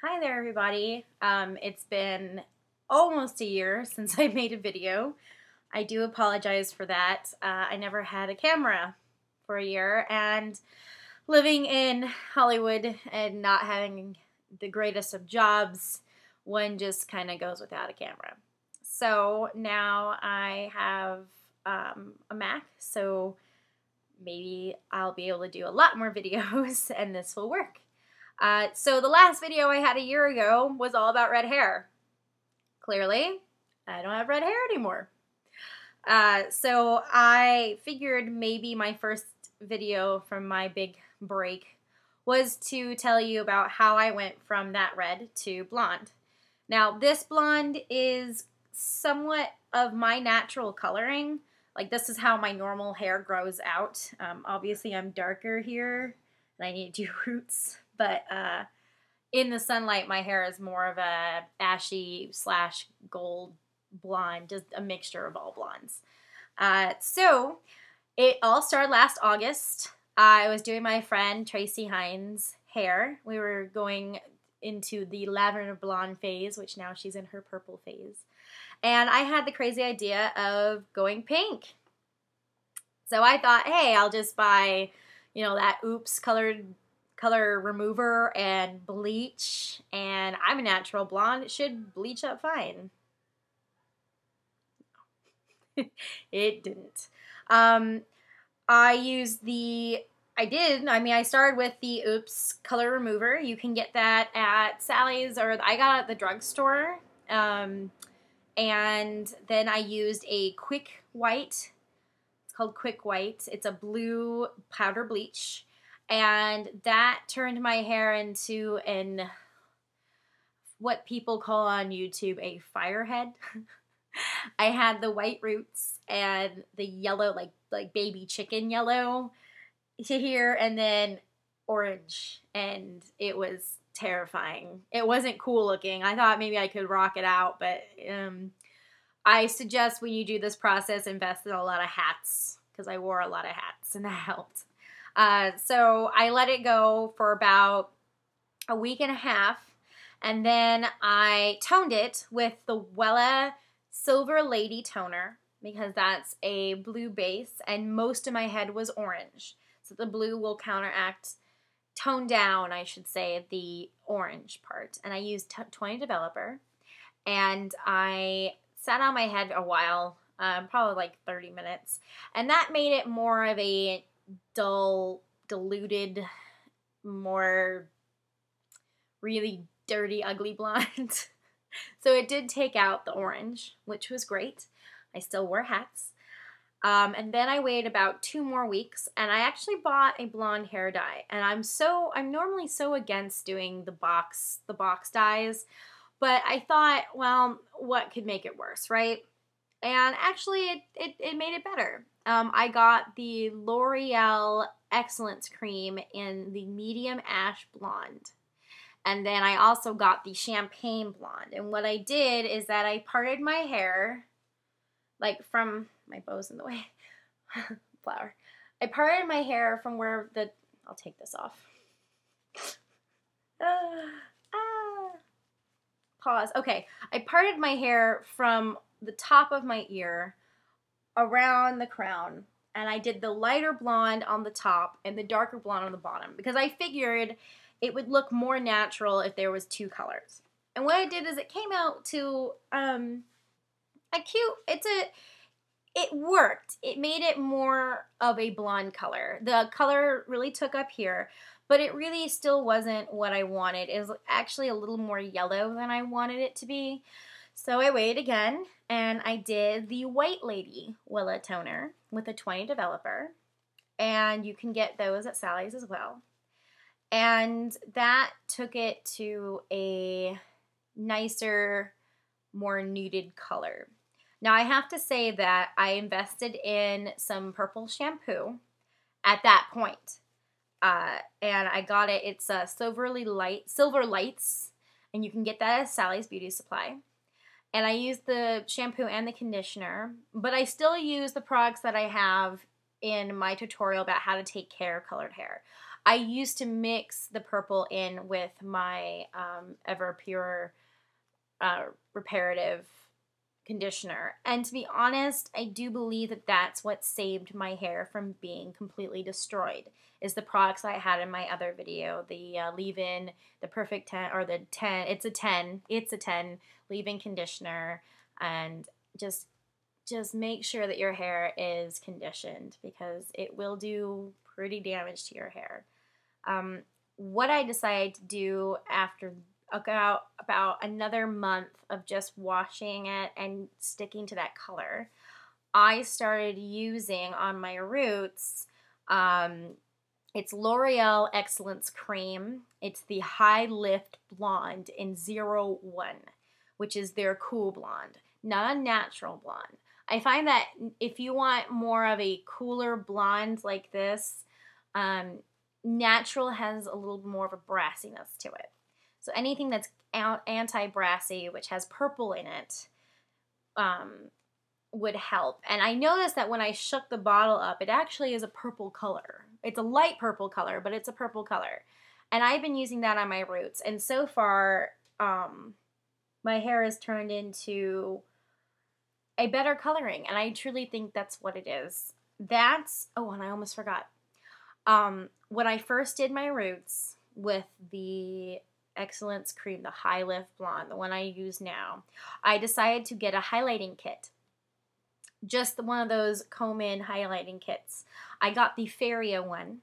Hi there, everybody. It's been almost a year since I made a video. I do apologize for that. I never had a camera for a year, and living in Hollywood and not having the greatest of jobs, one just kind of goes without a camera. So now I have a Mac, so maybe I'll be able to do a lot more videos and this will work. So the last video I had a year ago was all about red hair. Clearly, I don't have red hair anymore. So I figured maybe my first video from my big break was to tell you about how I went from that red to blonde. Now, this blonde is somewhat of my natural coloring. Like, this is how my normal hair grows out. Obviously, I'm darker here, and I need to do roots. But in the sunlight, my hair is more of a ashy / gold blonde, just a mixture of all blondes. So it all started last August. I was doing my friend Tracy Hines' hair. We were going into the lavender blonde phase, which now she's in her purple phase. And I had the crazy idea of going pink. So I thought, hey, I'll just buy, that Opps color remover and bleach, and I'm a natural blonde. It should bleach up fine. It didn't. I started with the Opps color remover. You can get that at Sally's, or I got it at the drugstore. And then I used a Quick White. It's called Quick White. It's a blue powder bleach. And that turned my hair into what people call on YouTube a firehead. I had the white roots and the yellow, like baby chicken yellow to here, and then orange, and it was terrifying. It wasn't cool looking. I thought maybe I could rock it out, but I suggest when you do this process, invest in a lot of hats, because I wore a lot of hats, and that helped. So I let it go for about a week and a half, and then I toned it with the Wella Silver Lady Toner, because that's a blue base, and most of my head was orange. So the blue will tone down, I should say, the orange part. And I used 20 Developer, and I sat on my head a while, probably like 30 minutes, and that made it more of a dull, diluted, more really dirty, ugly blonde. So it did take out the orange, which was great. I still wore hats. And then I waited about 2 more weeks, and I actually bought a blonde hair dye. And I'm normally so against doing the box dyes, but I thought, well, what could make it worse, right? And actually, it made it better. I got the L'Oreal Excellence Cream in the medium ash blonde. And then I also got the champagne blonde. And what I did is that I parted my hair, like from, my bow's in the way, flower. I parted my hair from where I'll take this off. Pause. Okay, I parted my hair from the top of my ear around the crown, and I did the lighter blonde on the top and the darker blonde on the bottom, because I figured it would look more natural if there was 2 colors. And what I did is it came out to a cute, it worked. It made it more of a blonde color. The color really took up here, but it really still wasn't what I wanted. It was actually a little more yellow than I wanted it to be. So I waited again, and I did the White Lady Wella Toner with a 20 Developer. And you can get those at Sally's as well. And that took it to a nicer, more nude color. Now, I have to say that I invested in some purple shampoo at that point. And I got it. It's Silver Lights, and you can get that at Sally's Beauty Supply. And I used the shampoo and the conditioner, but I still use the products that I have in my tutorial about how to take care of colored hair. I used to mix the purple in with my Ever Pure reparative conditioner. And to be honest, I do believe that that's what saved my hair from being completely destroyed, is the products I had in my other video, the leave-in, the Perfect 10, or the 10, it's a 10 leave-in conditioner, and just make sure that your hair is conditioned, because it will do pretty damage to your hair. What I decided to do after about another month of just washing it and sticking to that color, I started using on my roots, it's L'Oreal Excellence Cream. It's the High Lift Blonde in 01, which is their cool blonde, not a natural blonde. I find that if you want more of a cooler blonde like this, natural has a little more of a brassiness to it. So anything that's anti-brassy, which has purple in it, would help. And I noticed that when I shook the bottle up, it actually is a purple color. It's a light purple color, but it's a purple color. And I've been using that on my roots. And so far, my hair has turned into a better coloring. And I truly think that's what it is. Oh, and I almost forgot. When I first did my roots with the Excellence Cream, the High Lift Blonde, the one I use now, I decided to get a highlighting kit. Just one of those comb-in highlighting kits. I got the Feria one,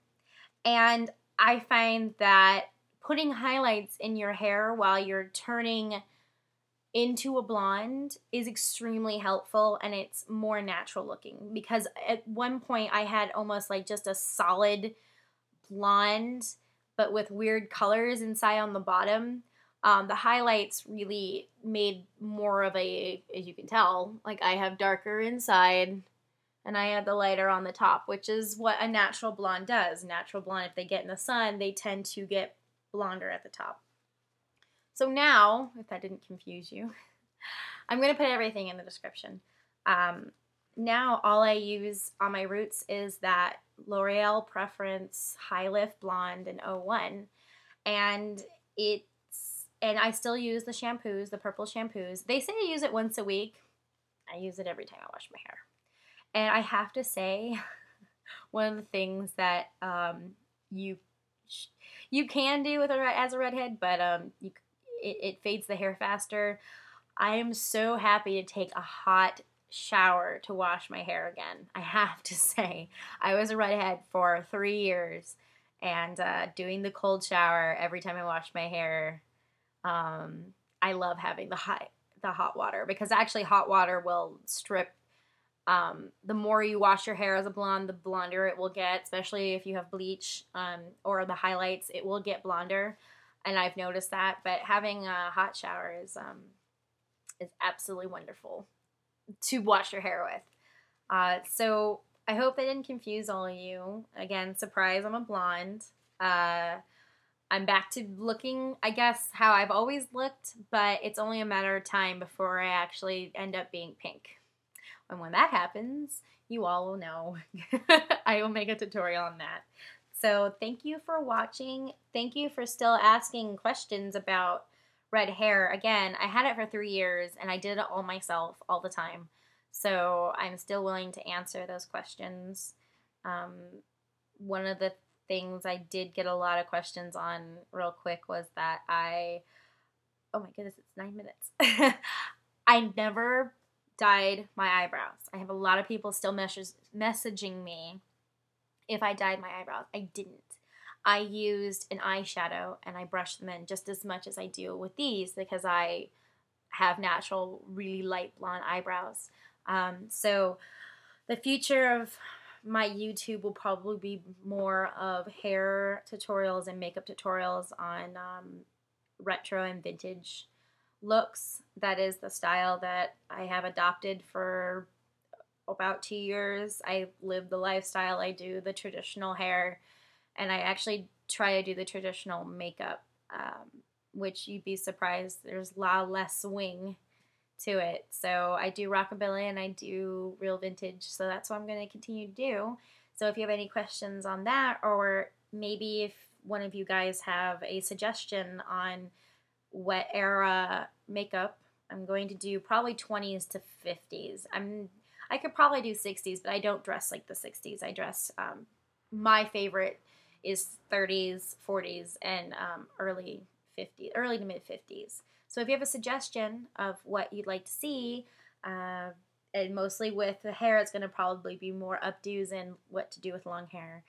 and I find that putting highlights in your hair while you're turning into a blonde is extremely helpful, and it's more natural looking, because at one point I had almost like just a solid blonde but with weird colors inside on the bottom. The highlights really made more of a, as you can tell, like I have darker inside and I have the lighter on the top, which is what a natural blonde does. Natural blonde, if they get in the sun, they tend to get blonder at the top. So now, if that didn't confuse you, I'm going to put everything in the description. Now all I use on my roots is that L'Oreal Preference High Lift Blonde in 01. And I still use the shampoos, the purple shampoos. They say I use it once a week. I use it every time I wash my hair. And I have to say, one of the things that you can do as a redhead, but it fades the hair faster. I am so happy to take a hot shower to wash my hair again. I have to say, I was a redhead for 3 years, and doing the cold shower every time I wash my hair, I love having the hot water, because actually hot water will strip. The more you wash your hair as a blonde, the blonder it will get, especially if you have bleach or the highlights, it will get blonder, and I've noticed that. But having a hot shower is absolutely wonderful to wash your hair with. So I hope that didn't confuse all of you. Again, surprise, I'm a blonde. I'm back to looking, I guess, how I've always looked, but it's only a matter of time before I actually end up being pink. And when that happens, you all will know. I will make a tutorial on that. So thank you for watching. Thank you for still asking questions about red hair. Again, I had it for 3 years, and I did it all myself all the time. So I'm still willing to answer those questions. One of the things I did get a lot of questions on real quick was that oh my goodness, it's 9 minutes. I never dyed my eyebrows. I have a lot of people still messaging me if I dyed my eyebrows. I didn't. I used an eyeshadow and I brushed them in just as much as I do with these, because I have natural, really light blonde eyebrows. So the future of my YouTube will probably be more of hair tutorials and makeup tutorials on retro and vintage looks. That is the style that I have adopted for about 2 years. I live the lifestyle. I do the traditional hair, and I actually try to do the traditional makeup, which you'd be surprised, there's a lot less swing to it. So I do rockabilly and I do real vintage, so that's what I'm going to continue to do. So if you have any questions on that, or maybe if one of you guys have a suggestion on wet era makeup, I'm going to do probably 20s to 50s. I could probably do 60s, but I don't dress like the 60s. I dress, my favorite is 30s, 40s, and early 50s, early to mid 50s. So if you have a suggestion of what you'd like to see, and mostly with the hair, it's going to probably be more updos and what to do with long hair.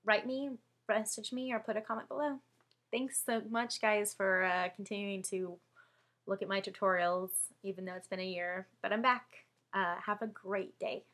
Write me, message me, or put a comment below. Thanks so much, guys, for continuing to look at my tutorials, even though it's been a year. But I'm back. Have a great day.